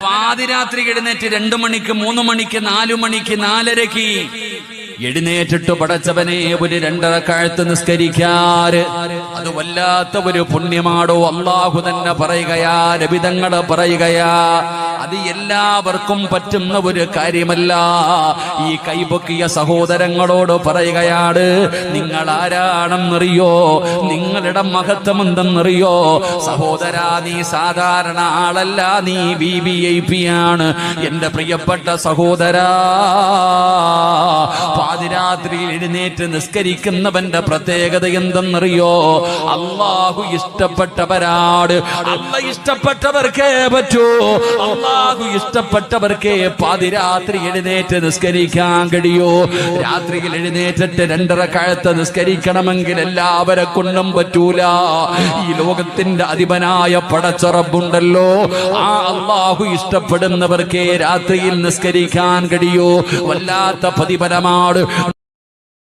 പാതിരാത്രി എഴുന്നേറ്റ് 2 മണിക്ക് 3 മണിക്ക് 4 മണിക്ക് 4:30 എഴുന്നേറ്റിട്ട് പടച്ചവനെ ഒരു 2 റക്അത്ത് നിസ്കരിക്കാറ് അത് വല്ലാത്ത ഒരു പുണ്യമാടോ. അള്ളാഹു തന്നെ പറയുകയാ, നബിതങ്ങൾ പറയുകയാ, അത് എല്ലാവർക്കും പറ്റുന്ന ഒരു കാര്യമല്ല. ഈ കൈപൊക്കിയ സഹോദരങ്ങളോട് പറയുകയാണ്, നിങ്ങൾ ആരാണെന്നറിയോ? നിങ്ങളുടെ മഹത്വം എന്തെന്നറിയോ? സഹോദരാ, നീ സാധാരണ ആളല്ല, നീ VIP ആണ്. എന്റെ പ്രിയപ്പെട്ട സഹോദരാ, പാതിരാത്രി എഴുന്നേറ്റ് നിസ്കരിക്കുന്നവന്റെ പ്രത്യേകത എന്തെന്നറിയോ? അള്ളാഹു ഇഷ്ടപ്പെട്ടവരാട്. അള്ളാഹു ഇഷ്ടപ്പെട്ടവർക്കേ പറ്റൂ. അള്ളാഹു ഇഷ്ടപ്പെട്ടവർക്കേ പാതിരാത്രി എഴുന്നേറ്റ് നിസ്കരിക്കാൻ കഴിയൂ. രാത്രിയിൽ എഴുന്നേറ്റിട്ട് 2 റക്അത്ത് നിസ്കരിക്കണമെങ്കിൽ എല്ലാവരെ കൊണ്ടും പറ്റൂല. ഈ ലോകത്തിന്റെ അധിപനായ പടച്ച റബ്ബുണ്ടല്ലോ, ആ അള്ളാഹു ഇഷ്ടപ്പെടുന്നവർക്കേ രാത്രിയിൽ നിസ്കരിക്കാൻ കഴിയൂ. വല്ലാത്ത പ്രതിഫലമാണ്.